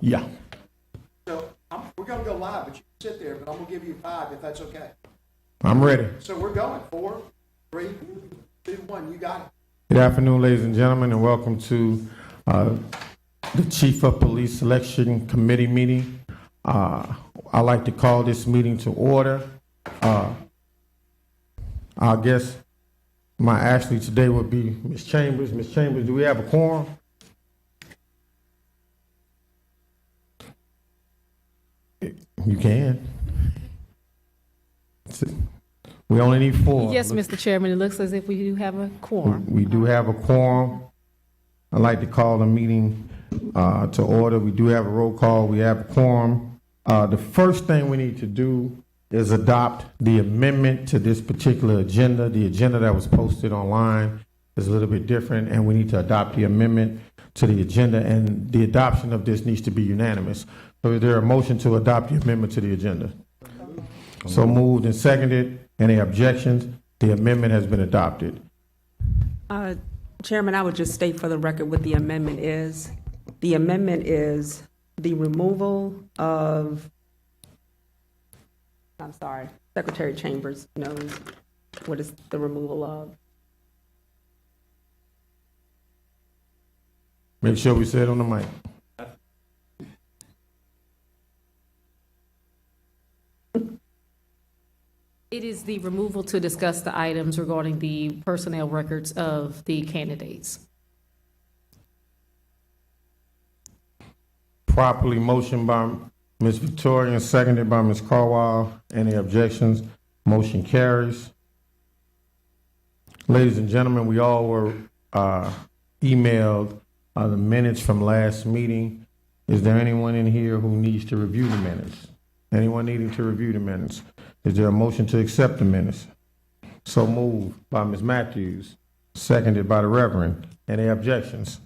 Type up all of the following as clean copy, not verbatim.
Yeah. So we're going to go live, but you can sit there, but I'm going to give you 5 if that's okay. I'm ready. So we're going. 4, 3, 2, 1. You got it. Good afternoon, ladies and gentlemen, and welcome to the Chief of Police Selection Committee meeting. I'd like to call this meeting to order. I guess my Ashley today would be Ms. Chambers. Ms. Chambers, do we have a quorum? You can. We only need 4. Yes, Mr. Chairman, it looks as if we do have a quorum. We do have a quorum. I'd like to call the meeting to order. We do have a roll call. We have a quorum. The first thing we need to do is adopt the amendment to this particular agenda. The agenda that was posted online is a little bit different, and we need to adopt the amendment to the agenda, and the adoption of this needs to be unanimous. So is there a motion to adopt the amendment to the agenda? So moved and seconded. Any objections? The amendment has been adopted. Chairman, I would just state for the record what the amendment is. The amendment is the removal of, I'm sorry, Secretary Chambers knows what is the removal of. Make sure we say it on the mic. It is the removal to discuss the items regarding the personnel records of the candidates. Properly motioned by Ms. Victoria and seconded by Ms. Carwile. Any objections? Motion carries. Ladies and gentlemen, we all were emailed the minutes from last meeting. Is there anyone in here who needs to review the minutes? Anyone needing to review the minutes? Is there a motion to accept the minutes? So moved by Ms. Matthews, seconded by the Reverend. Any objections?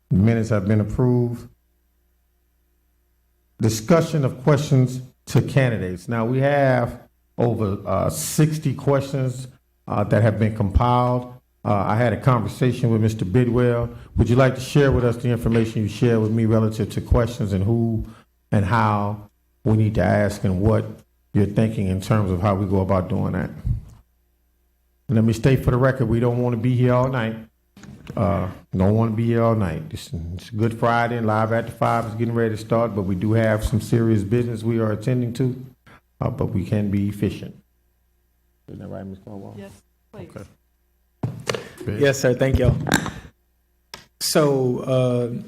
The minutes have been approved. Discussion of questions to candidates. Now, we have over 60 questions that have been compiled. I had a conversation with Mr. Bidwell. Would you like to share with us the information you shared with me relative to questions and who and how we need to ask and what you're thinking in terms of how we go about doing that? And let me state for the record, we don't want to be here all night. Don't want to be here all night. It's Good Friday, and Live After 5 is getting ready to start, but we do have some serious business we are attending to, but we can be efficient. Isn't that right, Ms. Cornwall? Yes, please. Okay. Yes, sir. Thank y'all. So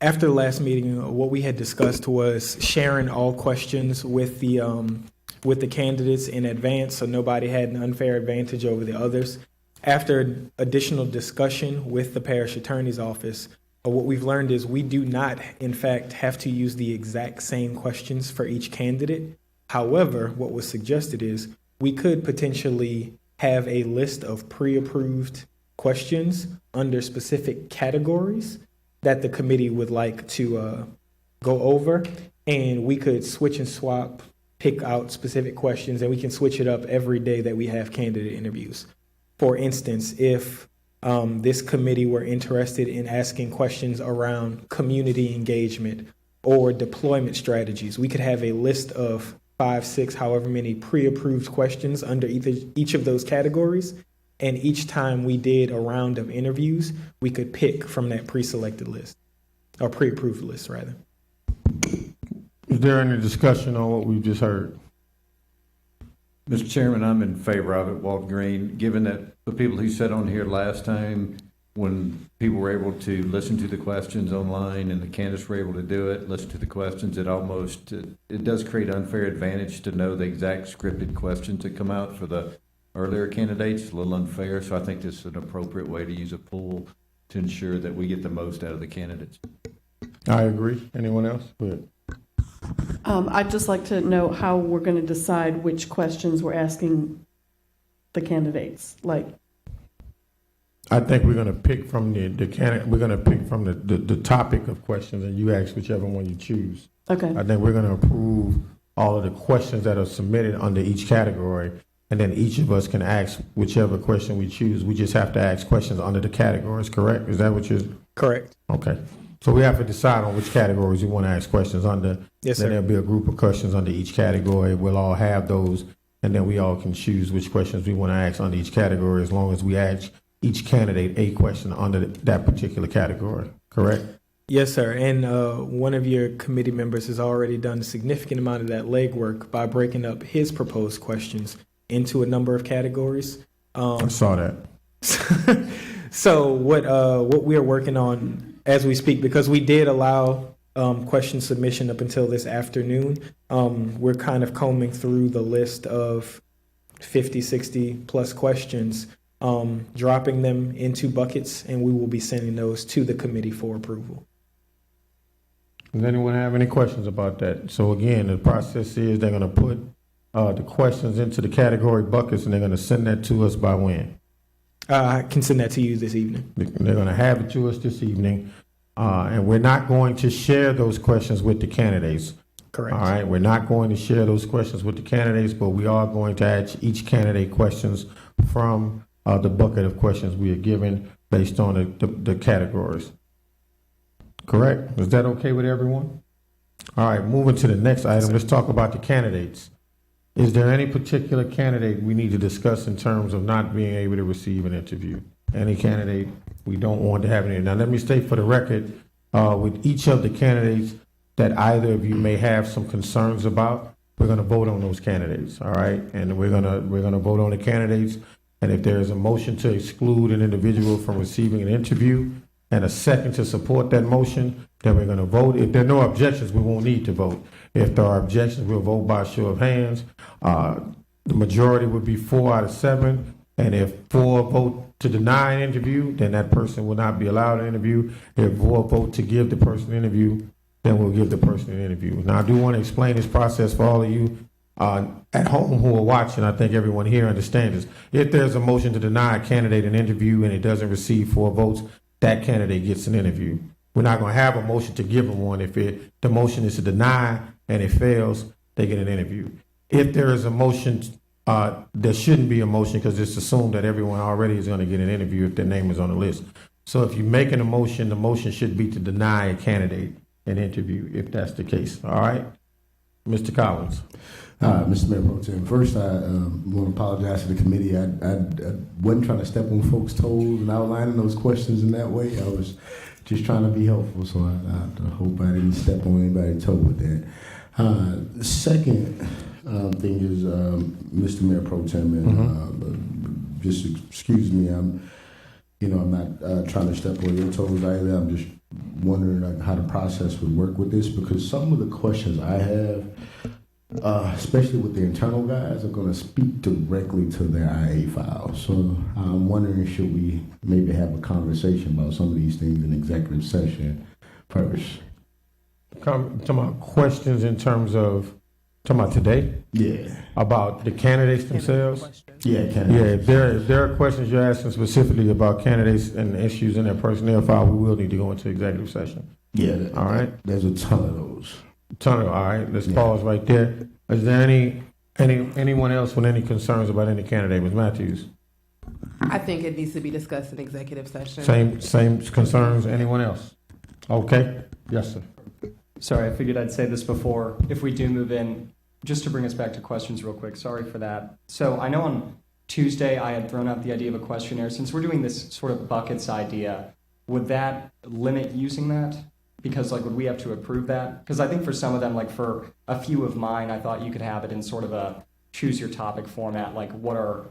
after the last meeting, what we had discussed was sharing all questions with the candidates in advance, so nobody had an unfair advantage over the others. After additional discussion with the parish attorney's office, what we've learned is we do not, in fact, have to use the exact same questions for each candidate. However, what was suggested is we could potentially have a list of pre-approved questions under specific categories that the committee would like to go over, and we could switch and swap, pick out specific questions, and we can switch it up every day that we have candidate interviews. For instance, if this committee were interested in asking questions around community engagement or deployment strategies, we could have a list of 5, 6, however many pre-approved questions under each of those categories. And each time we did a round of interviews, we could pick from that pre-selected list, or pre-approved list, rather. Is there any discussion on what we've just heard? Mr. Chairman, I'm in favor of it, Walt Green, given that the people who sat on here last time, when people were able to listen to the questions online and the candidates were able to do it, listen to the questions, it does create unfair advantage to know the exact scripted questions that come out for the earlier candidates. It's a little unfair, so I think this is an appropriate way to use a pool to ensure that we get the most out of the candidates. I agree. Anyone else? Go ahead. I'd just like to know how we're going to decide which questions we're asking the candidates. Like, I think we're going to pick from the candidate. We're going to pick from the topic of questions, and you ask whichever one you choose. okay, I think we're going to approve all of the questions that are submitted under each category, and then each of us can ask whichever question we choose. We just have to ask questions under the categories, correct? Is that what you're? Correct. Okay. So we have to decide on which categories we want to ask questions under. Yes, Then sir. there'll be a group of questions under each category. We'll all have those, and then we all can choose which questions we want to ask under each category, as long as we ask each candidate a question under that particular category. Correct? Yes, sir. And one of your committee members has already done a significant amount of that legwork by breaking up his proposed questions into a number of categories. I saw that. So what we are working on as we speak, because we did allow question submission up until this afternoon, we're kind of combing through the list of 50, 60 plus questions, dropping them into buckets, and we will be sending those to the committee for approval. Does anyone have any questions about that? So again, the process is they're going to put the questions into the category buckets, and they're going to send that to us by when? I can send that to you this evening. They're going to have it to us this evening, and we're not going to share those questions with the candidates. Correct. All right, we're not going to share those questions with the candidates, but we are going to ask each candidate questions from the bucket of questions we are given based on the categories. Correct? Is that okay with everyone? All right, moving to the next item, let's talk about the candidates. Is there any particular candidate we need to discuss in terms of not being able to receive an interview? Any candidate we don't want to have any? Now, let me state for the record, with each of the candidates that either of you may have some concerns about, we're going to vote on those candidates, all right? And we're going to vote on the candidates, and if there is a motion to exclude an individual from receiving an interview and a second to support that motion, then we're going to vote. If there are no objections, we won't need to vote. If there are objections, we'll vote by show of hands. The majority would be 4 out of 7, and if 4 vote to deny an interview, then that person will not be allowed an interview. If 4 vote to give the person an interview, then we'll give the person an interview. Now, I do want to explain this process for all of you at home who are watching. I think everyone here understands this. If there's a motion to deny a candidate an interview and it doesn't receive 4 votes, that candidate gets an interview. We're not going to have a motion to give them one. If the motion is to deny and it fails, they get an interview. If there is a motion, there shouldn't be a motion because it's assumed that everyone already is going to get an interview if their name is on the list. So if you're making a motion, the motion should be to deny a candidate an interview, if that's the case. All right? Mr. Collins. Mr. Mayor Pro Tem, first I want to apologize to the committee. I wasn't trying to step on folks' toes and outlining those questions in that way. I was just trying to be helpful, so I hope I didn't step on anybody's toe with that. The second thing is, Mr. Mayor Pro Tem, and just excuse me, I'm not trying to step on your toes either. I'm just wondering how the process would work with this, because some of the questions I have, especially with the internal guys, are going to speak directly to their IA file. So I'm wondering, should we maybe have a conversation about some of these things in executive session first? Talking about questions in terms of, talking about today? Yeah. About the candidates themselves? Yeah, Yeah, if there are questions you're asking specifically about candidates and issues in their personnel file, we will need to go into executive session. Yeah. All right? There's a ton of those. All right, let's pause right there. Is there anyone else with any concerns about any candidate? Ms. Matthews? I think it needs to be discussed in executive session. Same concerns, anyone else? Okay, yes, sir. Sorry, I figured I'd say this before. If we do move in, just to bring us back to questions real quick, sorry for that. So I know on Tuesday I had thrown out the idea of a questionnaire. Since we're doing this sort of buckets idea, would that limit using that? Because would we have to approve that? Because I think for some of them, for a few of mine, I thought you could have it in sort of a choose your topic format, what are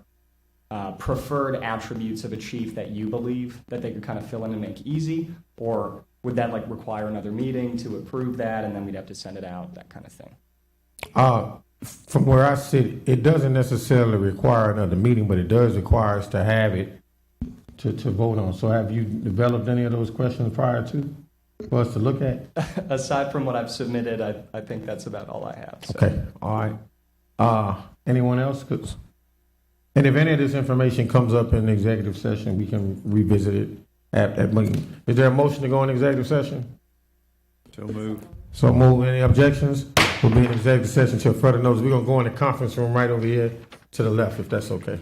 preferred attributes of a chief that you believe that they could kind of fill in and make easy? Or would that require another meeting to approve that, and then we'd have to send it out, that kind of thing? From where I sit, it doesn't necessarily require another meeting, but it does require us to have it to vote on. So have you developed any of those questions prior to for us to look at? Aside from what I've submitted, I think that's about all I have. So. Okay, all right. Anyone else? And if any of this information comes up in the executive session, we can revisit it at meeting. Is there a motion to go in executive session? So move. So move. Any objections? We'll be in executive session till further notice. We're going to go in the conference room right over here to the left, if that's okay.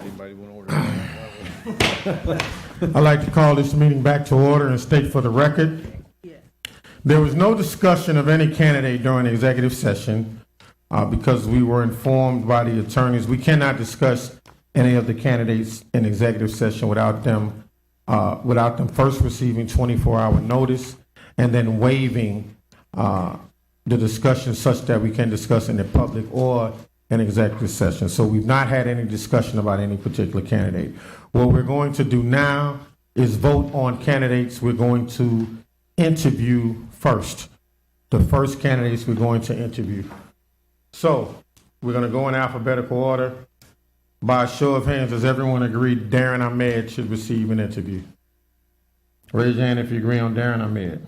Anybody want to order? I'd like to call this meeting back to order and state for the record, there was no discussion of any candidate during the executive session because we were informed by the attorneys. We cannot discuss any of the candidates in executive session without them first receiving 24-hour notice and then waiving the discussion such that we can discuss in the public or an executive session. So we've not had any discussion about any particular candidate. What we're going to do now is vote on candidates we're going to interview first. The first candidates we're going to interview. So we're going to go in alphabetical order. By a show of hands, does everyone agree Darren Ahmed should receive an interview? Raise your hand if you agree on Darren Ahmed.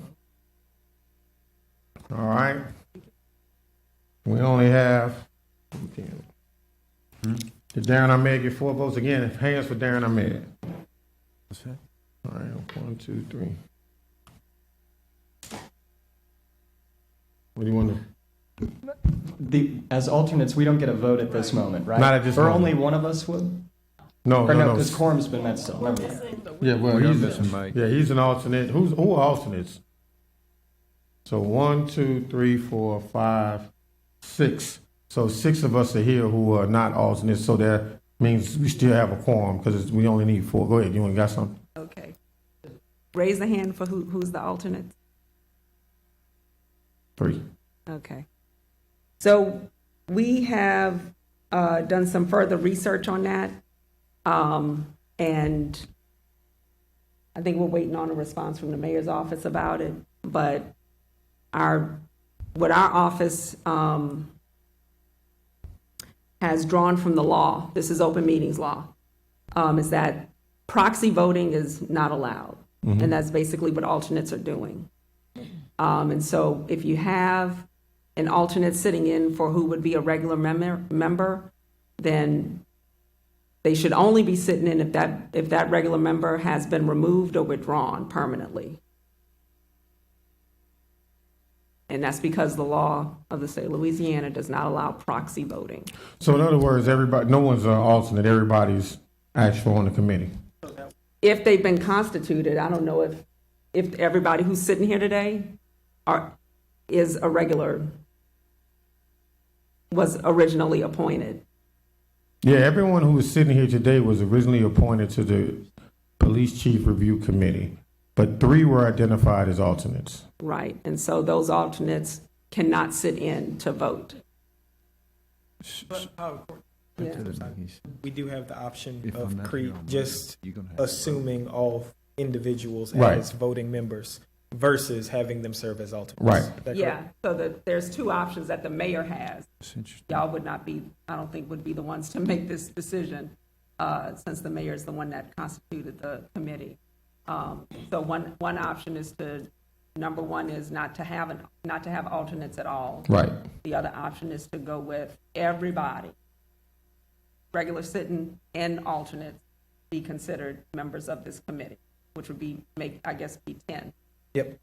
All right. We only have, did Darren Ahmed get 4 votes? Again, hands for Darren Ahmed. All right, 1, 2, 3. What do you want to? As alternates, we don't get a vote at this moment, right? Not at this or moment. only one of us would? No, Or no, no. because quorum's been met still. Remember that. Yeah, well, We are he's, missing Mike. yeah, he's an alternate. Who are alternates? So 1, 2, 3, 4, 5, 6. So 6 of us are here who are not alternates. So that means we still have a quorum because we only need 4. Go ahead. You want got something? Okay. Raise the hand for who's the alternate. 3. Okay. So we have done some further research on that. And I think we're waiting on a response from the mayor's office about it. But what our office has drawn from the law, this is open meetings law, is that proxy voting is not allowed. And that's basically what alternates are doing. And so if you have an alternate sitting in for who would be a regular member, then they should only be sitting in if that regular member has been removed or withdrawn permanently. And that's because the law of the state of Louisiana does not allow proxy voting. So in other words, no one's an alternate. Everybody's actual on the committee. If they've been constituted, I don't know if everybody who's sitting here today is a regular, was originally appointed. Yeah, everyone who is sitting here today was originally appointed to the Police Chief Review Committee, but 3 were identified as alternates. Right, and so those alternates cannot sit in to vote. Yeah. We do have the option If I'm of not here on Monday, just you're gonna have to assuming all individuals Right. as voting members versus having them serve as alternates. Right. Is that Yeah, correct? so there's 2 options that the mayor has. It's interesting. Y'all would not be, I don't think, would be the ones to make this decision, since the mayor is the one that constituted the committee. So one option is to, number 1 is not to have alternates at all. Right. The other option is to go with everybody, regular sitting and alternates, be considered members of this committee, which would be 10. Yep.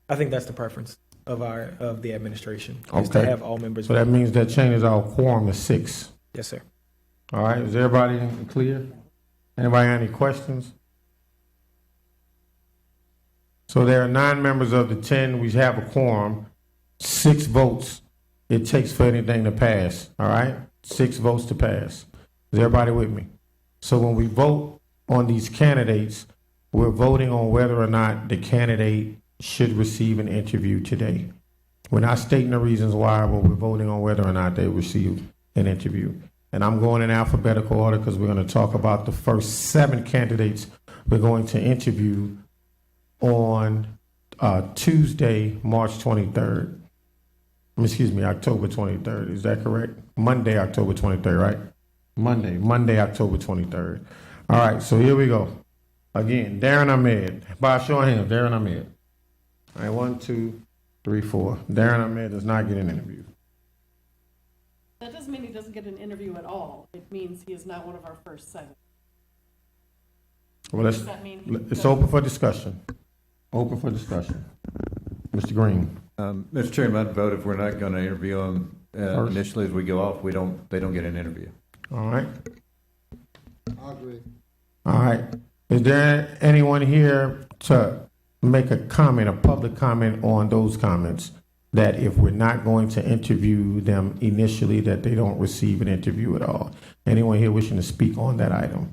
I think that's the preference of the administration, is to Okay. have all members. So that vote. means that changes our quorum to 6. Yes, sir. All right, is everybody clear? Anybody have any questions? So there are 9 members of the 10. We have a quorum. 6 votes it takes for anything to pass. All right, 6 votes to pass. Is everybody with me? So when we vote on these candidates, we're voting on whether or not the candidate should receive an interview today. We're not stating the reasons why, but we're voting on whether or not they receive an interview. And I'm going in alphabetical order because we're going to talk about the first 7 candidates we're going to interview on Tuesday, March 23rd. October 23rd. Is that correct? Monday, October 23rd, right? Monday, October 23rd. All right, so here we go. Again, Darren Ahmed. By a show of hands, Darren Ahmed. All right, 1, 2, 3, 4. Darren Ahmed does not get an interview. That doesn't mean he doesn't get an interview at all. It means he is not one of our first 7. Well, Does that mean it's open for discussion. Open for discussion. Mr. Green. Mr. Chairman, I'd vote if we're not going to interview them First. initially as we go off, they don't get an interview. All right. I agree. All right. Is there anyone here to make a comment, a public comment on those comments? That if we're not going to interview them initially, that they don't receive an interview at all? Anyone here wishing to speak on that item?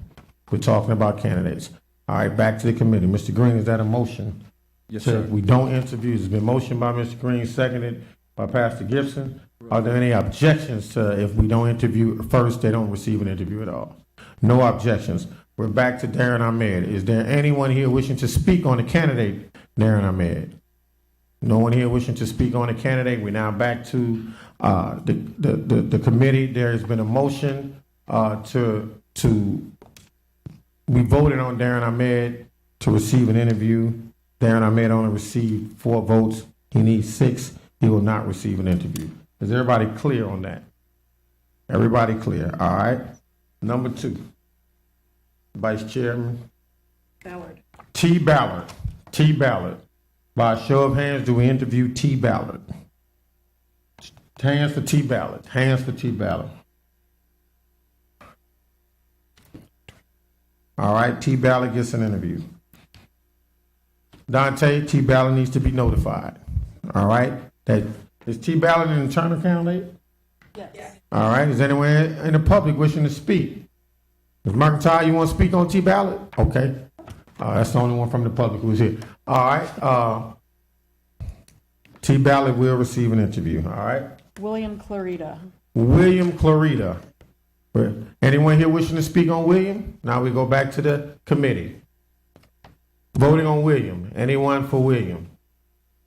We're talking about candidates. All right, back to the committee. Mr. Green, is that a motion? Yes, So sir. we don't interview. It's been motioned by Mr. Green, seconded by Pastor Gibson. Are there any objections to if we don't interview first, they don't receive an interview at all? No objections. We're back to Darren Ahmed. Is there anyone here wishing to speak on the candidate, Darren Ahmed? No one here wishing to speak on the candidate. We're now back to the committee. There has been a motion we voted on Darren Ahmed to receive an interview. Darren Ahmed only received 4 votes. He needs 6. He will not receive an interview. Is everybody clear on that? Everybody clear? All right. Number 2, Vice Chairman Ballard. T. Ballard. T. Ballard. By a show of hands, do we interview T. Ballard? Hands for T. Ballard. Hands for T. Ballard. All right, T. Ballard gets an interview. Dante, T. Ballard needs to be notified. All right? Is T. Ballard an internal candidate? Yes. All right, is anyone in the public wishing to speak? Ms. McIntyre, you want to speak on T. Ballard? Okay. That's the only one from the public who's here. All right. T. Ballard will receive an interview. All right. William Clarita. William Clarita. Anyone here wishing to speak on William? Now we go back to the committee. Voting on William. Anyone for William?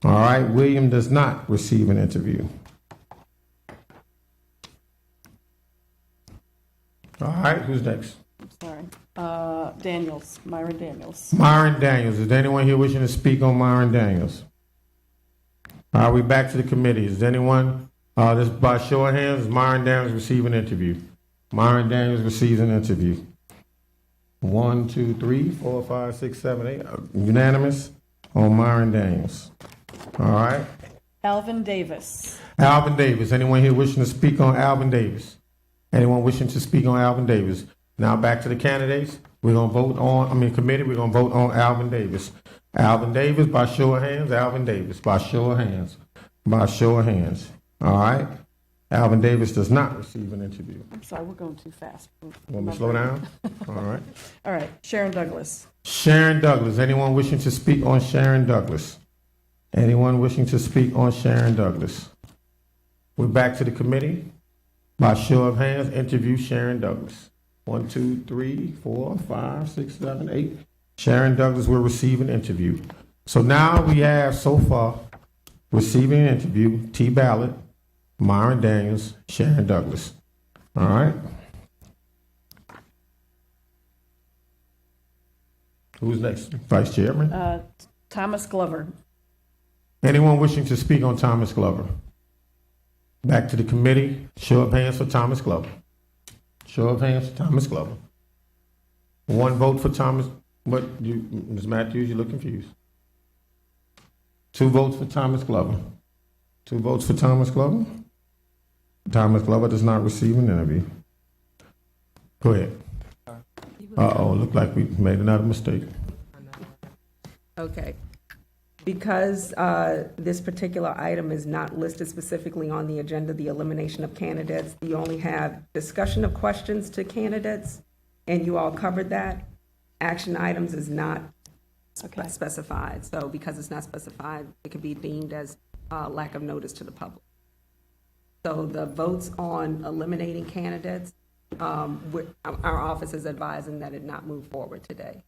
All right. William does not receive an interview. All right. Who's next? I'm sorry. Daniels, Myron Daniels. Myron Daniels. Is there anyone here wishing to speak on Myron Daniels? All right, we back to the committee. Is there anyone, this by show of hands, Myron Daniels receive an interview? Myron Daniels receives an interview. 1, 2, 3, 4, 5, 6, 7, 8. Unanimous on Myron Daniels. All right. Alvin Davis. Alvin Davis. Anyone here wishing to speak on Alvin Davis? Anyone wishing to speak on Alvin Davis? Now back to the candidates. We're going to vote on, committee, we're going to vote on Alvin Davis. Alvin Davis, by show of hands. Alvin Davis, by show of hands. By show of hands. All right. Alvin Davis does not receive an interview. I'm sorry, we're going too fast. Want me to slow down? All right. All right, Sharon Douglas. Sharon Douglas. Anyone wishing to speak on Sharon Douglas? Anyone wishing to speak on Sharon Douglas? We're back to the committee. By show of hands, interview Sharon Douglas. 1, 2, 3, 4, 5, 6, 7, 8. Sharon Douglas will receive an interview. So now we have so far receiving an interview, T. Ballard, Myron Daniels, Sharon Douglas. All right. Who's next? Vice Chairman? Thomas Glover. Anyone wishing to speak on Thomas Glover? Back to the committee. Show of hands for Thomas Glover. Show of hands for Thomas Glover. 1 vote for Thomas. What, Ms. Matthews, you look confused. 2 votes for Thomas Glover. 2 votes for Thomas Glover. Thomas Glover does not receive an interview. Go ahead. Uh-oh, look like we made another mistake. Okay. Because this particular item is not listed specifically on the agenda, the elimination of candidates, you only have discussion of questions to candidates, and you all covered that. Action items is not specified, so because it's not specified, it could be deemed as lack of notice to the public. So the votes on eliminating candidates, our office is advising that it not move forward today.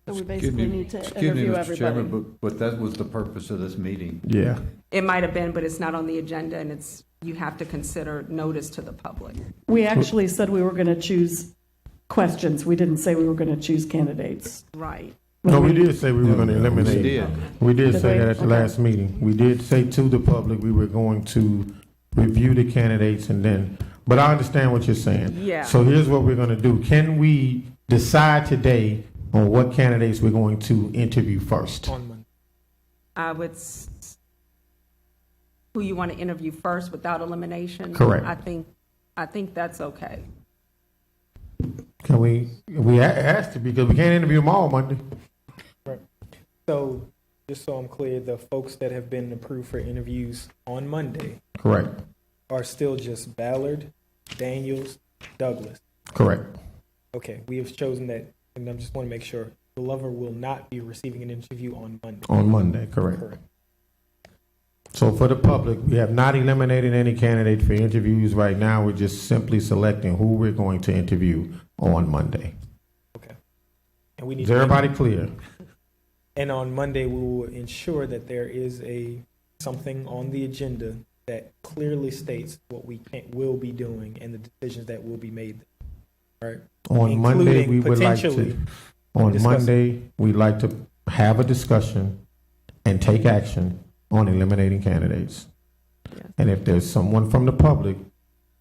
So we basically need to Excuse me, interview Mr. everybody. Chairman, but that was the purpose of this meeting. Yeah. It might have been, but it's not on the agenda, and you have to consider notice to the public. We actually said we were going to choose questions. We didn't say we were going to choose candidates. Right. No, we did say we were going to eliminate. We did. We did Did say we? that at the last meeting. We did say to the public we were going to review the candidates and then, but I understand what you're saying. Yeah. So here's what we're going to do. Can we decide today on what candidates we're going to interview first? On Monday. I would, who you want to interview first without elimination? Correct. I think that's okay. Can we asked to because we can't interview them all Monday. So, just so I'm clear, the folks that have been approved for interviews on Monday Correct. are still just Ballard, Daniels, Douglas. Correct. Okay, we have chosen that, and I just want to make sure Glover will not be receiving an interview on Monday. On Monday, correct. So for the public, we have not eliminated any candidate for interviews right now. We're just simply selecting who we're going to interview on Monday. Okay. And we need Is everybody clear? And on Monday, we will ensure that there is something on the agenda that clearly states what will be doing and the decisions that will be made. Right. On Monday, we would like potentially to. On discuss- Monday, we'd like to have a discussion and take action on eliminating candidates. And if there's someone from the public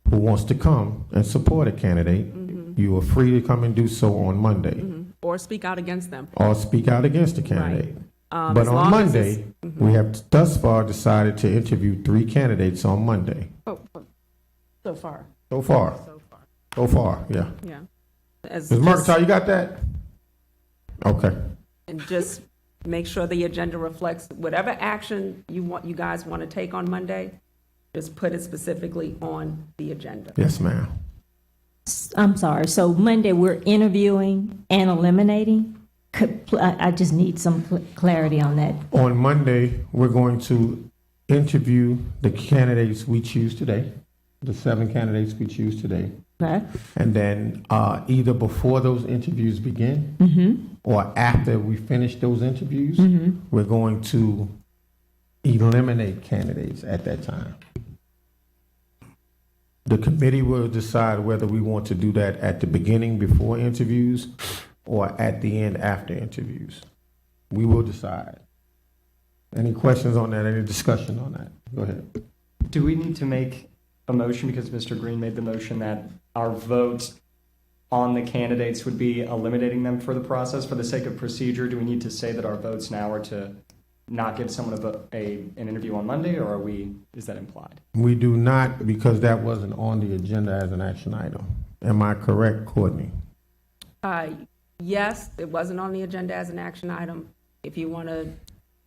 who wants to come and support a candidate, you are free to come and do so on Monday, Or speak out against them. or speak out against the candidate. But As on long as Monday, it's- we have thus far decided to interview 3 candidates on Monday. So far. So far. So far, yeah. Yeah. Ms. Mercantile, you got that? Okay. And just make sure the agenda reflects whatever action you guys want to take on Monday, just put it specifically on the agenda. Yes, ma'am. I'm sorry, so Monday we're interviewing and eliminating? I just need some clarity on that. On Monday, we're going to interview the candidates we choose today, the 7 candidates we choose today. Okay. And then either before those interviews begin or after we finish those interviews, we're going to eliminate candidates at that time. The committee will decide whether we want to do that at the beginning before interviews or at the end after interviews. We will decide. Any questions on that? Any discussion on that? Go ahead. Do we need to make a motion, because Mr. Green made the motion that our vote on the candidates would be eliminating them for the process for the sake of procedure? Do we need to say that our votes now are to not give someone an interview on Monday, or is that implied? We do not, because that wasn't on the agenda as an action item. Am I correct, Courtney? Yes, it wasn't on the agenda as an action item. If you want to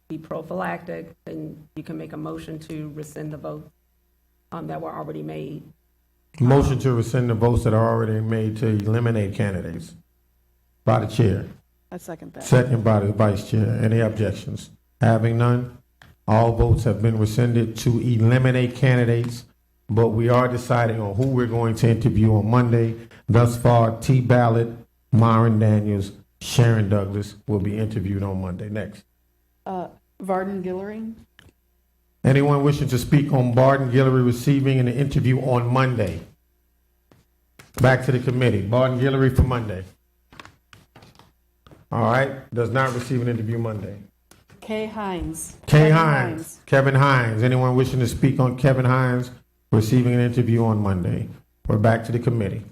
be prophylactic, then you can make a motion to rescind the votes that were already made. Motion to rescind the votes that are already made to eliminate candidates by the chair. I second that. Second by the vice chair. Any objections? Having none, all votes have been rescinded to eliminate candidates, but we are deciding on who we're going to interview on Monday. Thus far, T. Ballard, Myron Daniels, Sharon Douglas will be interviewed on Monday. Next. Varden Gillering. Anyone wishing to speak on Barton Guillory receiving an interview on Monday? Back to the committee. Barton Guillory for Monday. All right. Does not receive an interview Monday. Kay Hines. Kay Hines. Kevin Hines. Anyone wishing to speak on Kevin Hines receiving an interview on Monday? We're back to the committee.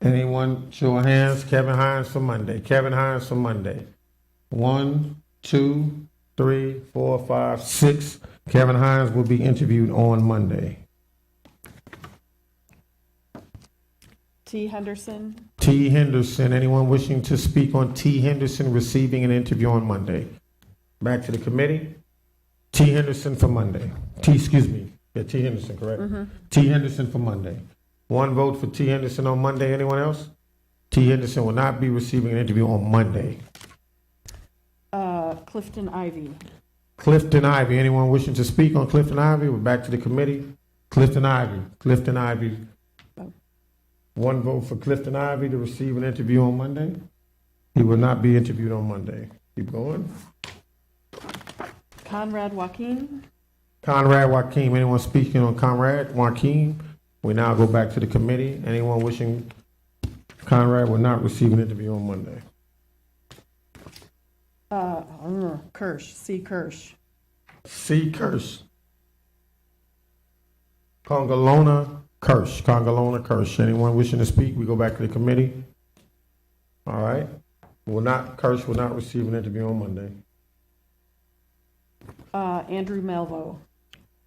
Anyone show of hands? Kevin Hines for Monday. Kevin Hines for Monday. 1, 2, 3, 4, 5, 6. Kevin Hines will be interviewed on Monday. T. Henderson. T. Henderson. Anyone wishing to speak on T. Henderson receiving an interview on Monday? Back to the committee. T. Henderson for Monday. T. Henderson, correct? T. Henderson for Monday. 1 vote for T. Henderson on Monday. Anyone else? T. Henderson will not be receiving an interview on Monday. Clifton Ivy. Clifton Ivy. Anyone wishing to speak on Clifton Ivy? We're back to the committee. Clifton Ivy. Clifton Ivy. 1 vote for Clifton Ivy to receive an interview on Monday. He will not be interviewed on Monday. Keep going. Conrad Joaquin. Conrad Joaquin. Anyone speaking on Conrad Joaquin? We now go back to the committee. Anyone wishing Conrad will not receive an interview on Monday. Kirsch. C. Kirsch. C. Kirsch. Congalona Kirsch. Congalona Kirsch. Anyone wishing to speak? We go back to the committee. All right. Kirsch will not receive an interview on Monday. Andrew Melvo.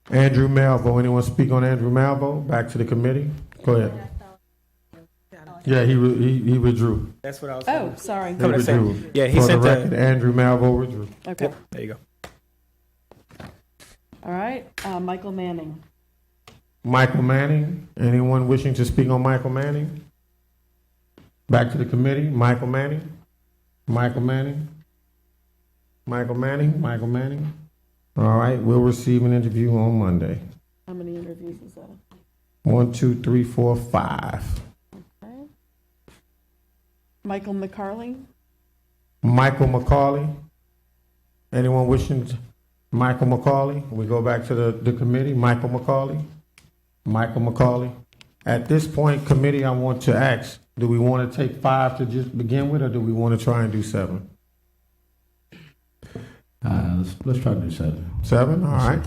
Andrew Malvo. Anyone speak on Andrew Malvo? Back to the committee. Go ahead. Yeah, he withdrew. That's what I was. Oh, sorry. He withdrew. Yeah, he For the sent record, the. Andrew Malvo withdrew. Okay. Yep, there you go. All right. Michael Manning. Michael Manning. Anyone wishing to speak on Michael Manning? Back to the committee. Michael Manning. Michael Manning. Michael Manning. Michael Manning. All right, we'll receive an interview on Monday. How many interviews is that? 1, 2, 3, 4, 5. Okay. Michael McCarley. Michael McCauley. Anyone wishing to? Michael McCauley. We go back to the committee. Michael McCauley. Michael McCauley. At this point, committee, I want to ask, do we want to take 5 to just begin with, or do we want to try and do 7? Let's try to do 7. 7? All right.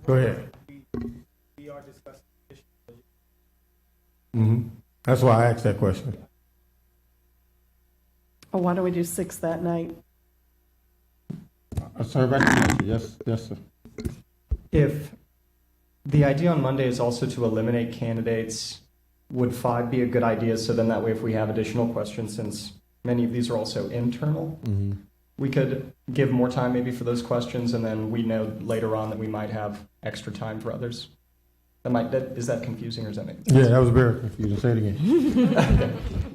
Go ahead. We are discussing. That's why I asked that question. Or why don't we do 6 that night? Sir, back to you. Yes, sir. If the idea on Monday is also to eliminate candidates, would 5 be a good idea? So then that way, if we have additional questions, since many of these are also internal, we could give more time maybe for those questions, and then we know later on that we might have extra time for others. Is that confusing, or does that make sense? Yeah, that was very confusing. Say it again. Okay.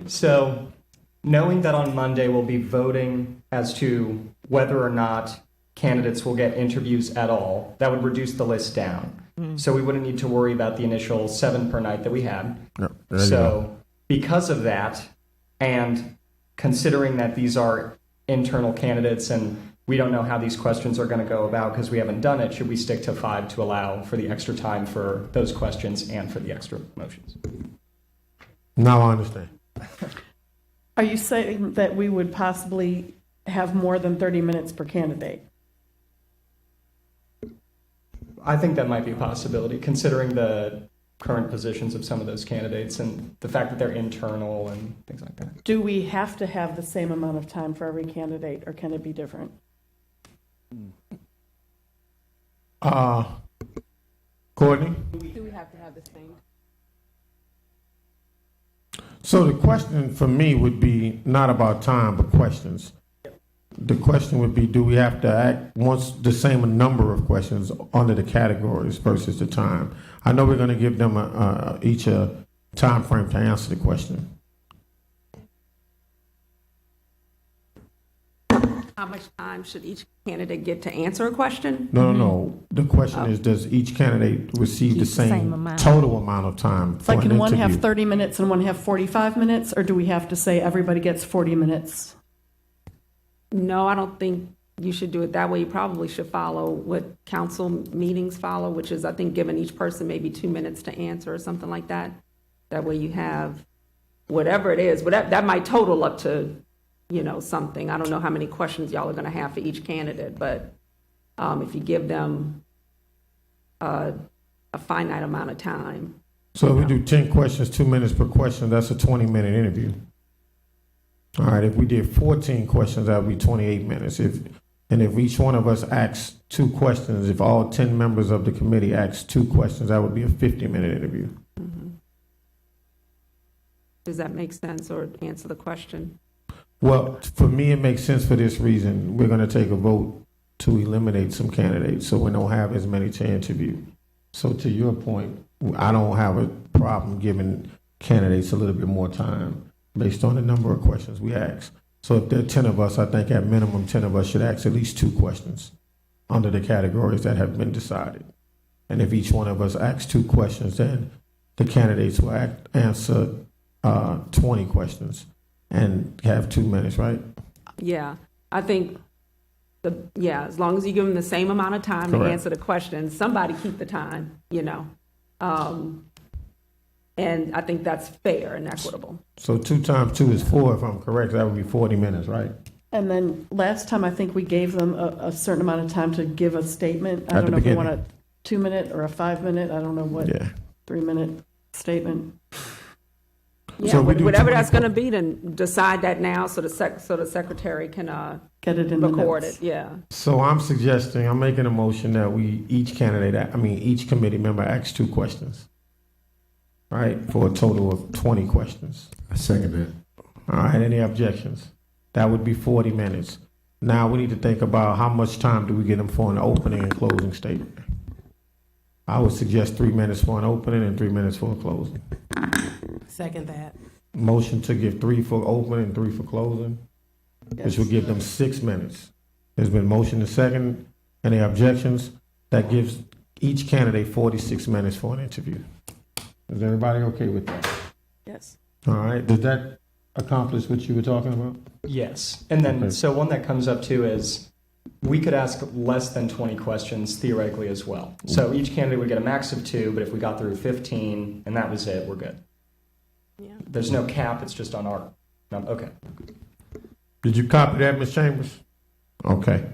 So knowing that on Monday we'll be voting as to whether or not candidates will get interviews at all, that would reduce the list down. So we wouldn't need to worry about the initial 7 per night that we had. Yep, there you go. So because of that, and considering that these are internal candidates and we don't know how these questions are going to go about because we haven't done it, should we stick to 5 to allow for the extra time for those questions and for the extra motions? Now I understand. Are you saying that we would possibly have more than 30 minutes per candidate? I think that might be a possibility, considering the current positions of some of those candidates and the fact that they're internal and things like that. Do we have to have the same amount of time for every candidate, or can it be different? Courtney? Do we have to have the same? So the question for me would be not about time, but questions. The question would be, do we have to act once the same number of questions under the categories versus the time? I know we're going to give them each a time frame to answer the question. How much time should each candidate get to answer a question? No. The question is, does each candidate receive the Keep the same same amount. total amount of time for Like, an can one have interview? 30 minutes and one have 45 minutes, or do we have to say everybody gets 40 minutes? No, I don't think you should do it that way. You probably should follow what council meetings follow, which is, I think, giving each person maybe 2 minutes to answer or something like that. That way you have whatever it is, whatever, that might total up to, something. I don't know how many questions y'all are going to have for each candidate, but if you give them a finite amount of time. So if we do 10 questions, 2 minutes per question, that's a 20-minute interview. All right, if we did 14 questions, that would be 28 minutes. If each one of us asks 2 questions, if all 10 members of the committee ask 2 questions, that would be a 50-minute interview. Does that make sense, or answer the question? Well, for me, it makes sense for this reason. We're going to take a vote to eliminate some candidates so we don't have as many to interview. So to your point, I don't have a problem giving candidates a little bit more time based on the number of questions we ask. So if there are 10 of us, I think at minimum 10 of us should ask at least 2 questions under the categories that have been decided. And if each one of us asks 2 questions, then the candidates will answer 20 questions and have 2 minutes, right? Yeah, I think, as long as you give them the same amount of time to Correct. answer the questions, somebody keep the time, and I think that's fair and equitable. So 2 times 2 is 4, if I'm correct. That would be 40 minutes, right? And then last time, I think we gave them a certain amount of time to give a statement. I At don't the know if we beginning. want a 2-minute or a 5-minute, I don't know what, Yeah. 3-minute statement. Yeah, So we do whatever 20 that's going to be, then decide that now so the secretary can Get it in the record notes. it, yeah. So I'm making a motion that each committee member asks 2 questions. right, for a total of 20 questions. I second that. All right, any objections? That would be 40 minutes. Now we need to think about how much time do we get them for an opening and closing statement. I would suggest 3 minutes for an opening and 3 minutes for a closing. Second that. Motion to give 3 for opening and 3 for closing, which would give them 6 minutes. There's been motion and second. Any objections? That gives each candidate 46 minutes for an interview. Is everybody okay with that? Yes. All right, did that accomplish what you were talking about? Yes. And then, Okay. so one that comes up too is we could ask less than 20 questions theoretically as well. So each candidate would get a max of 2, but if we got through 15 and that was it, we're good. Yeah. There's no cap, it's just on our, okay. Did you copy that, Ms. Chambers? Okay.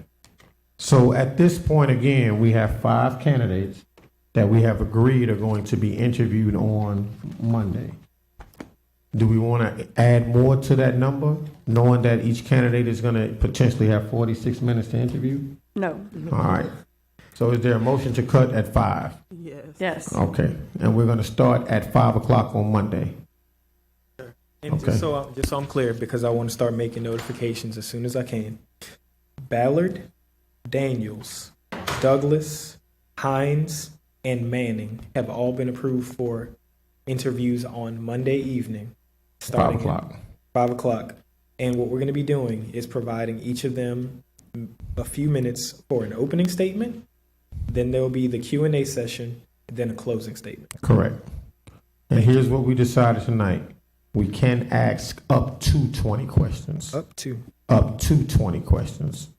So at this point, again, we have 5 candidates that we have agreed are going to be interviewed on Monday. Do we want to add more to that number, knowing that each candidate is going to potentially have 46 minutes to interview? No. All right. So is there a motion to cut at 5? Yes. Yes. Okay. And we're going to start at 5 o'clock on Monday. And Okay. just so I'm clear, because I want to start making notifications as soon as I can. Ballard, Daniels, Douglas, Hines, and Manning have all been approved for interviews on Monday evening, 5 starting at o'clock. 5 o'clock. And what we're going to be doing is providing each of them a few minutes for an opening statement. Then there will be the Q&A session, then a closing statement. Correct. And here's what we decided tonight. We can ask up to 20 questions. Up to. Up to 20 questions.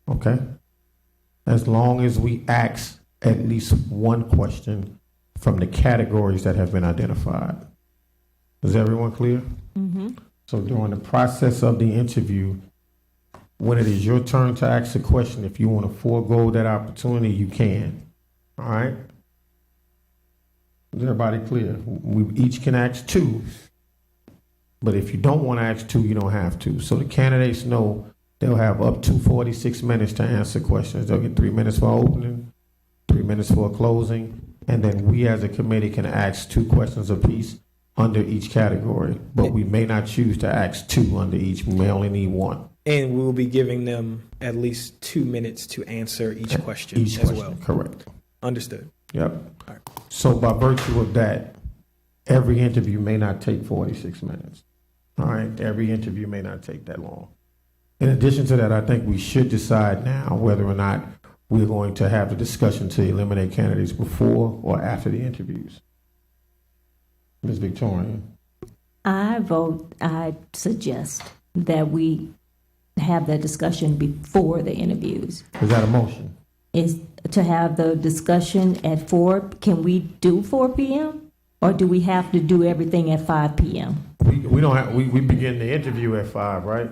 Okay? As long as we ask at least one question from the categories that have been identified. Is everyone clear? Mm-hmm. So during the process of the interview, when it is your turn to ask a question, if you want to forego that opportunity, you can. All right? Is everybody clear? We each can ask 2, but if you don't want to ask 2, you don't have to. So the candidates know they'll have up to 46 minutes to answer questions. They'll get 3 minutes for opening, 3 minutes for closing, and then we as a committee can ask 2 questions apiece under each category, but we may not choose to ask 2 under each. We may only need 1. And we'll be giving them at least 2 minutes to answer each question Each as question, well. correct. Understood. Yep. All right. So by virtue of that, every interview may not take 46 minutes. All right, every interview may not take that long. In addition to that, I think we should decide now whether or not we're going to have the discussion to eliminate candidates before or after the interviews. Ms. Victorian. I suggest that we have that discussion before the interviews. Is that a motion? Is to have the discussion at 4, can we do 4 p.m.? Or do we have to do everything at 5 p.m.? We don't have, we begin the interview at 5, right?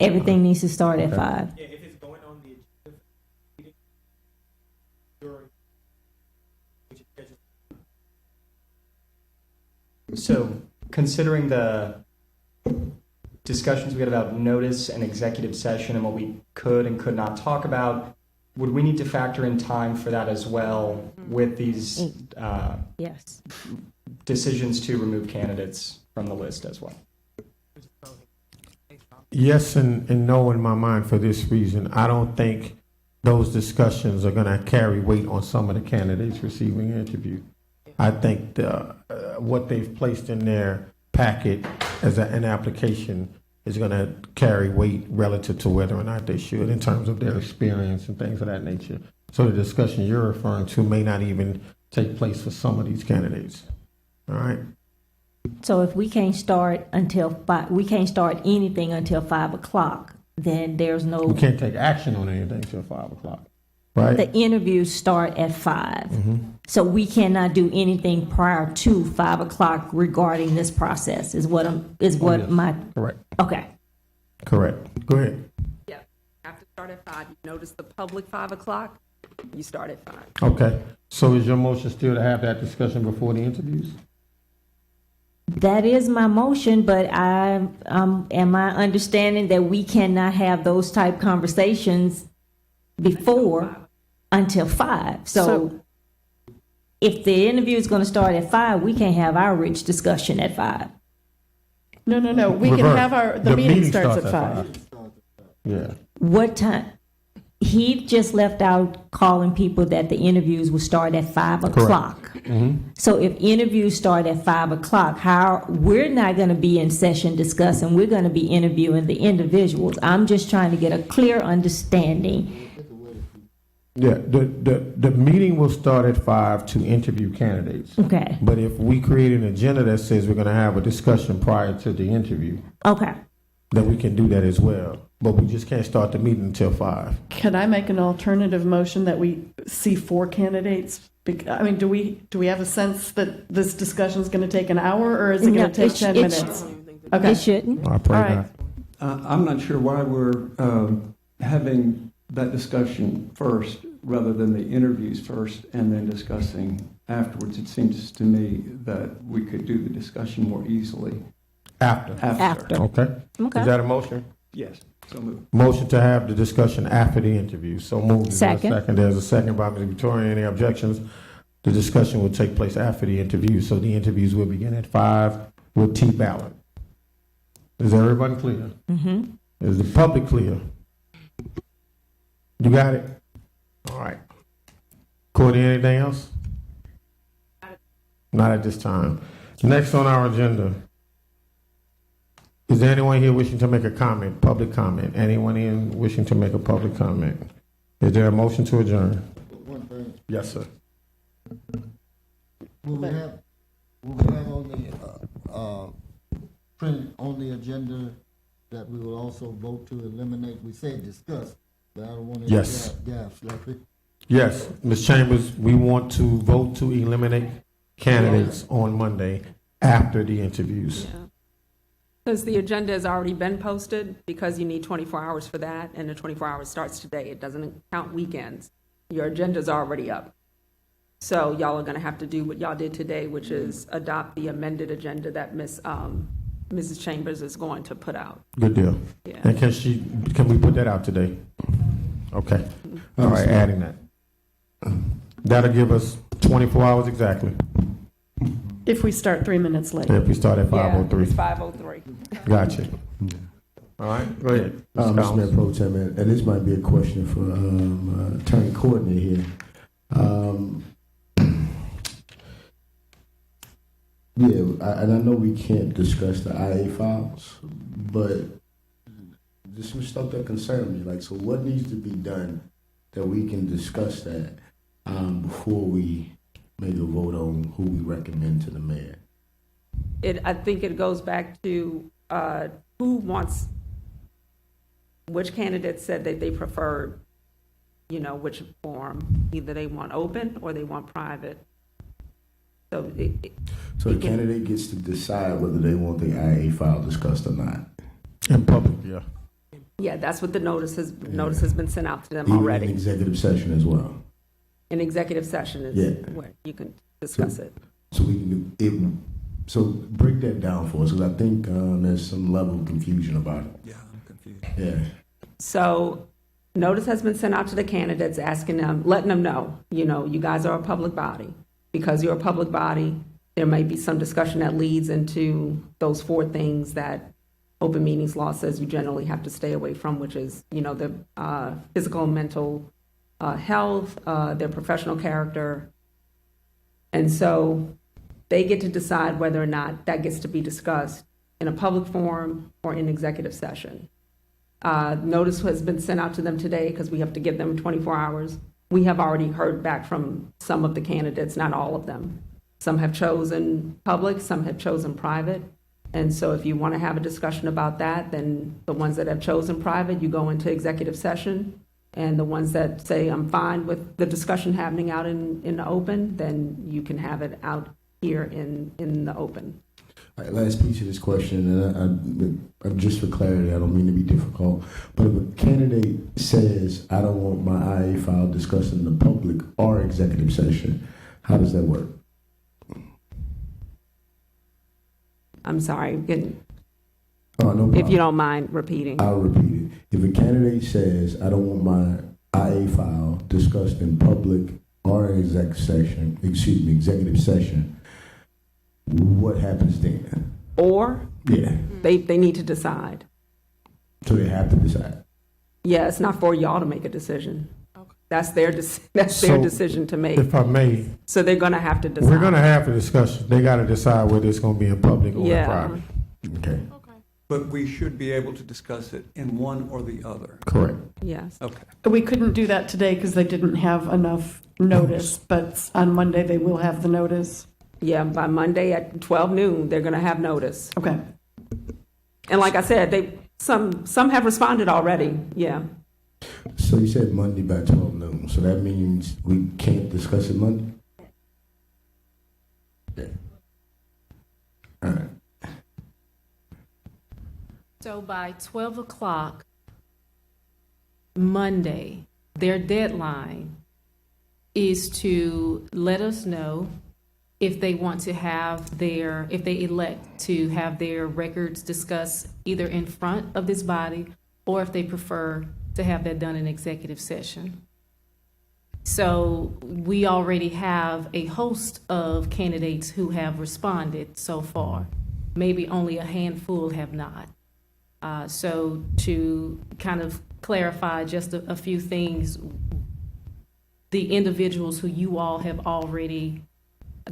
Everything needs to start at 5. Yeah, if it's going on the agenda during So considering the discussions we had about notice and executive session and what we could and could not talk about, would we need to factor in time for that as well with these Yes. decisions to remove candidates from the list as well? Yes and no in my mind for this reason. I don't think those discussions are going to carry weight on some of the candidates receiving an interview. I think what they've placed in their packet as an application is going to carry weight relative to whether or not they should in terms of their experience and things of that nature. So the discussion you're referring to may not even take place for some of these candidates. All right? So if we can't start until 5, we can't start anything until 5 o'clock, then there's no. We can't take action on anything till 5 o'clock, right? The interviews start at 5. Mm-hmm. So we cannot do anything prior to 5 o'clock regarding this process is what Yes. my, Correct. okay. Correct. Go ahead. Yeah, have to start at 5. You notice the public 5 o'clock, you start at 5. Okay. So is your motion still to have that discussion before the interviews? That is my motion, but am I understanding that we cannot have those type conversations before until 5? So if the interview is going to start at 5, we can't have our rich discussion at 5. No. We can Revert. have the meeting starts at 5. Yeah. What time? He just left out calling people that the interviews will start at 5 o'clock. So if interviews start at 5 o'clock, we're not going to be in session discussing, we're going to be interviewing the individuals. I'm just trying to get a clear understanding. Yeah, the meeting will start at 5 to interview candidates. Okay, But if we create an agenda that says we're going to have a discussion prior to the interview, okay. then we can do that as well. But we just can't start the meeting until 5. Can I make an alternative motion that we see 4 candidates? I mean, do we have a sense that this discussion is going to take an hour, or is it going to take 10 minutes? Okay. It shouldn't. I pray All right. not. I'm not sure why we're having that discussion first rather than the interviews first and then discussing afterwards. It seems to me that we could do the discussion more easily After. After. Okay. Okay. Is that a motion? Yes, so moved. Motion to have the discussion after the interview. So moved. Is there a Second. second. There's a second by Ms. Victoria. Any objections? The discussion will take place after the interview. So the interviews will begin at 5 with T. Ballot. Is everyone clear? Mm-hmm. Is the public clear? You got it? All right. Courtney, anything else? Not at this time. Next on our agenda. Is there anyone here wishing to make a comment, public comment? Anyone here wishing to make a public comment? Is there a motion to adjourn? One thing, Yes, sir. will we have on the, print on the agenda that we will also vote to eliminate, we said discuss, but I don't want any Yes. gaps left. Yes, Ms. Chambers, we want to vote to eliminate candidates on Monday after the interviews. Because the agenda has already been posted, because you need 24 hours for that, and the 24 hours starts today. It doesn't count weekends. Your agenda's already up. So y'all are going to have to do what y'all did today, which is adopt the amended agenda that Mrs. Chambers is going to put out. Good deal. Yeah. And can we put that out today? Okay. All right, adding that. That'll give us 24 hours exactly, If we start 3 minutes late. if we start at Yeah, 5:03. it's 5:03. Gotcha. All right, go ahead. Ms. Mr. Collins. Mayor Pro Tem, and this might be a question for Attorney Courtney here. And I know we can't discuss the IA files, but there's some stuff that concern me. Like, so what needs to be done that we can discuss that before we make a vote on who we recommend to the mayor? I think it goes back to which candidate said that they preferred, which form. Either they want open or they want private. So So the candidate gets to decide whether they want the IA file discussed or not. In public, yeah. yeah, that's what the notice has been sent out to them Even already. in executive session as well. An executive session is Yeah. where you can discuss it. So we can do it. So break that down for us, because I think there's some level of confusion about it. Yeah, I'm confused. Yeah. So notice has been sent out to the candidates, asking them, letting them know, you guys are a public body. Because you're a public body, there might be some discussion that leads into those 4 things that open meetings law says you generally have to stay away from, which is, the physical and mental health, their professional character. And so they get to decide whether or not that gets to be discussed in a public forum or in executive session. Notice has been sent out to them today because we have to give them 24 hours. We have already heard back from some of the candidates, not all of them. Some have chosen public, some have chosen private. And so if you want to have a discussion about that, then the ones that have chosen private, you go into executive session. And the ones that say, I'm fine with the discussion happening out in the open, then you can have it out here in the open. All right, last piece of this question, and I just for clarity, I don't mean to be difficult, but if a candidate says, I don't want my IA file discussed in the public or executive session, how does that work? I'm sorry, Oh, no problem. if you don't mind repeating. I'll repeat it. If a candidate says, I don't want my IA file discussed in public or an executive session, what happens then? Or Yeah, they need to decide. so they have to decide. Yeah, it's not for y'all to make a decision. That's their So, decision to make. If I may, So they're gonna have to decide. we're gonna have a discussion. They gotta decide whether it's gonna be in public or in Yeah. private. Okay, But we should be able to discuss it in one or the other. correct. Yes. Okay. We couldn't do that today because they didn't have enough notice, but on Monday they will have the notice. Yeah, by Monday at 12 noon, they're gonna have notice. Okay. And like I said, some have responded already, yeah. So you said Monday by 12 noon, so that means we can't discuss it Monday? Okay. All right. So by 12 o'clock Monday, their deadline is to let us know if they want to have if they elect to have their records discussed either in front of this body or if they prefer to have that done in executive session. So we already have a host of candidates who have responded so far. Maybe only a handful have not. So to kind of clarify just a few things, the individuals who you all have already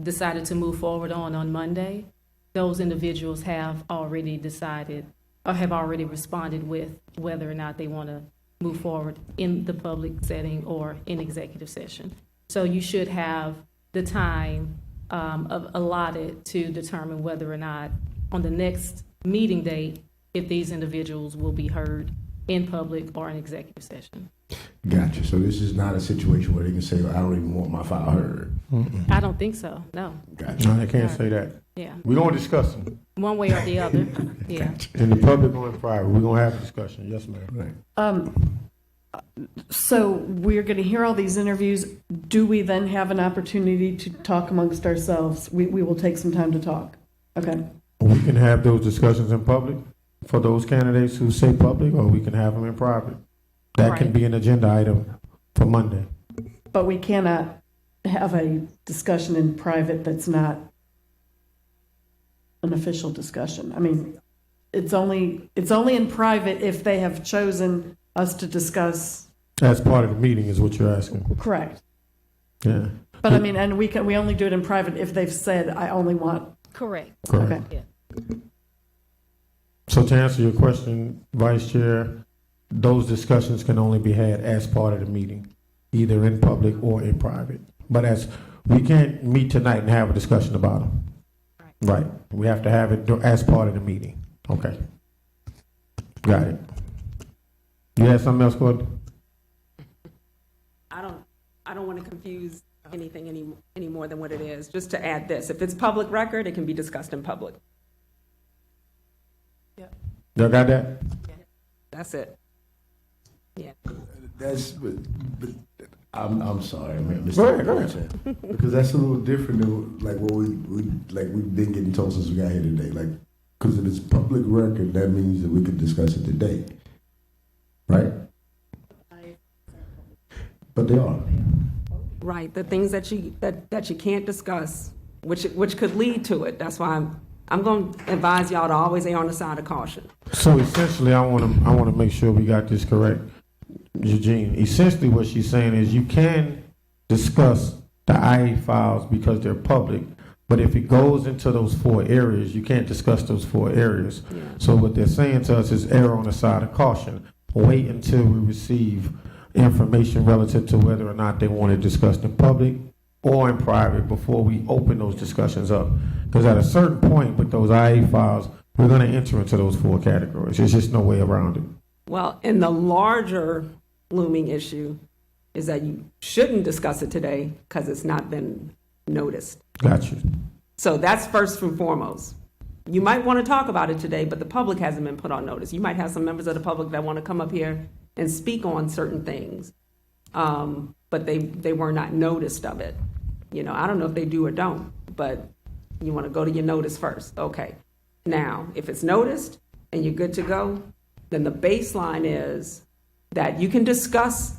decided to move forward on Monday, those individuals have already decided or have already responded with whether or not they want to move forward in the public setting or in executive session. So you should have the time allotted to determine whether or not on the next meeting date, if these individuals will be heard in public or in executive session. Gotcha. So this is not a situation where they can say, I don't even want my file heard. I don't think so, no. Gotcha. No, they can't say that. Yeah, We're gonna discuss them. one way or the other, yeah. In the public or in private, we're gonna have a discussion. Yes, ma'am. Right. So we're going to hear all these interviews. Do we then have an opportunity to talk amongst ourselves? We will take some time to talk. Okay. We can have those discussions in public for those candidates who say public, or we can have them in private. That can Right. be an agenda item for Monday. But we cannot have a discussion in private that's not an official discussion. I mean, it's only in private if they have chosen us to discuss. As part of the meeting is what you're asking. Correct. Yeah. But I mean, and we only do it in private if they've said, I only want. Correct. Correct. Okay. Yeah. So to answer your question, Vice Chair, those discussions can only be had as part of the meeting, either in public or in private. But as we can't meet tonight and have a discussion about them. Right. We have to have it as part of the meeting. Okay. Got it. You had something else, Gordon? I don't want to confuse anything any more than what it is. Just to add this, if it's public record, it can be discussed in public. Y'all got that? That's it. Yeah. But I'm sorry, man. Mr. Go ahead. Because that's a little different than like what we've been getting told since we got here today. Like, because if it's public record, that means that we could discuss it today, right? But they are. Right, the things that you can't discuss, which could lead to it. That's why I'm going to advise y'all to always err on the side of caution. So essentially, I want to make sure we got this correct, Eugene. Essentially, what she's saying is you can discuss the IA files because they're public, but if it goes into those 4 areas, you can't discuss those 4 areas. Yeah. So what they're saying to us is err on the side of caution. Wait until we receive information relative to whether or not they want it discussed in public or in private before we open those discussions up. Because at a certain point with those IA files, we're going to enter into those 4 categories. There's just no way around it. Well, and the larger looming issue is that you shouldn't discuss it today because it's not been noticed. Got you. So that's first and foremost. You might want to talk about it today, but the public hasn't been put on notice. You might have some members of the public that want to come up here and speak on certain things, but they were not noticed of it. You know, I don't know if they do or don't, but you want to go to your notice first. Okay. Now, if it's noticed and you're good to go, then the baseline is that you can discuss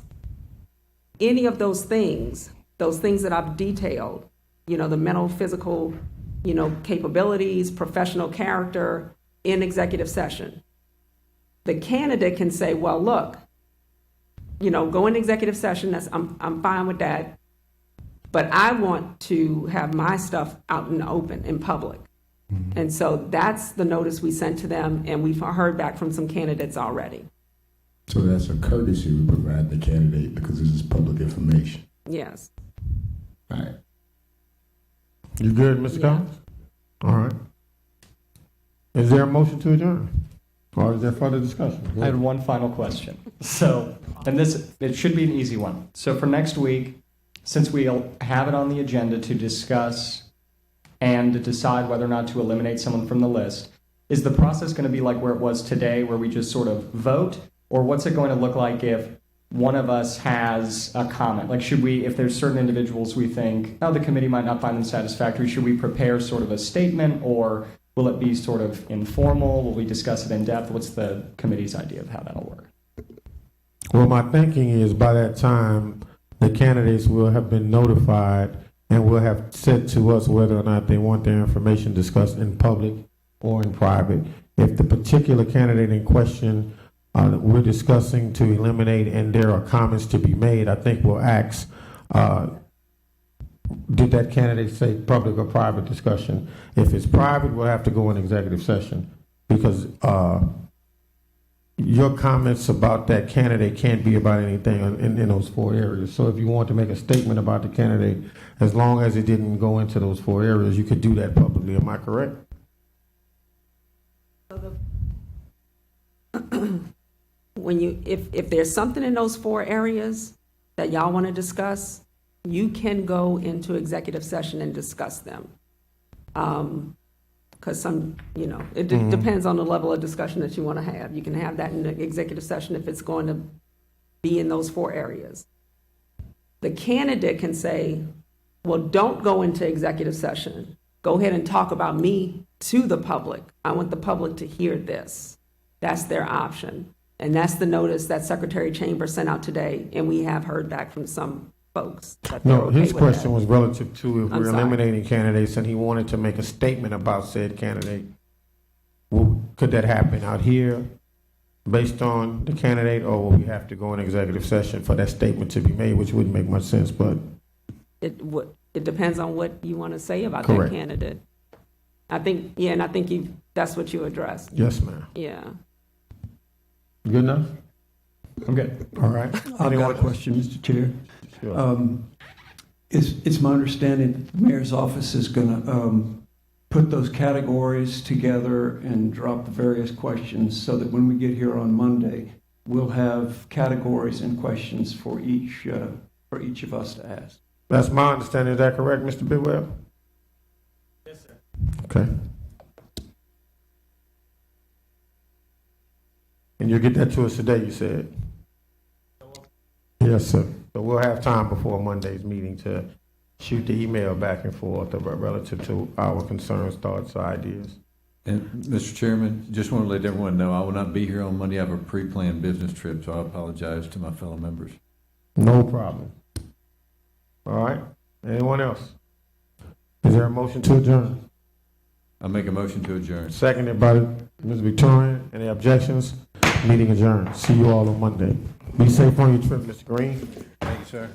any of those things those things that I've detailed, the mental, physical, capabilities, professional character in executive session. The candidate can say, well, look, go in executive session, I'm fine with that, but I want to have my stuff out in the open, in public. And so that's the notice we sent to them, and we've heard back from some candidates already. So that's a courtesy we provide the candidate because this is public information. Yes. All right. You good, Mr. Collins? All right. Is there a motion to adjourn? Or is there further discussion? I had one final question. So, and it should be an easy one. So for next week, since we'll have it on the agenda to discuss and to decide whether or not to eliminate someone from the list, is the process going to be like where it was today, where we just sort of vote? Or what's it going to look like if one of us has a comment? Like, should we, if there's certain individuals we think, oh, the committee might not find them satisfactory, should we prepare sort of a statement, or will it be sort of informal? Will we discuss it in depth? What's the committee's idea of how that'll work? Well, my thinking is by that time, the candidates will have been notified and will have said to us whether or not they want their information discussed in public or in private. If the particular candidate in question we're discussing to eliminate and there are comments to be made, I think we'll ask, did that candidate say public or private discussion? If it's private, we'll have to go in executive session because your comments about that candidate can't be about anything in those 4 areas. So if you want to make a statement about the candidate, as long as it didn't go into those 4 areas, you could do that publicly. Am I correct? If there's something in those 4 areas that y'all want to discuss, you can go into executive session and discuss them. Because it depends on the level of discussion that you want to have. You can have that in the executive session if it's going to be in those 4 areas. The candidate can say, well, don't go into executive session. Go ahead and talk about me to the public. I want the public to hear this. That's their option. And that's the notice that Secretary Chambers sent out today, and we have heard back from some folks. No, his question was relative to if I'm we're sorry. eliminating candidates and he wanted to make a statement about said candidate. Well, could that happen out here based on the candidate, or will we have to go in executive session for that statement to be made, which wouldn't make much sense, but. It depends on what you want to say about Correct. that candidate. I think that's what you addressed. Yes, ma'am. Yeah. Good enough? I'm good. All right. I've got a question, Mr. Chair. Sure. It's my understanding that the mayor's office is going to put those categories together and drop the various questions so that when we get here on Monday, we'll have categories and questions for each of us to ask. That's my understanding. Is that correct, Mr. Bidwell? Yes, sir. Okay. And you'll get that to us today, you said? Yes, sir. So we'll have time before Monday's meeting to shoot the email back and forth relative to our concerns, thoughts, ideas. And Mr. Chairman, just want to let everyone know I will not be here on Monday. I have a pre-planned business trip, so I apologize to my fellow members. No problem. All right. Anyone else? Is there a motion to adjourn? I make a motion to adjourn. Seconded by Ms. Victorian. Any objections? Meeting adjourned. See you all on Monday. Be safe on your trip, Mr. Green. Thank you, sir.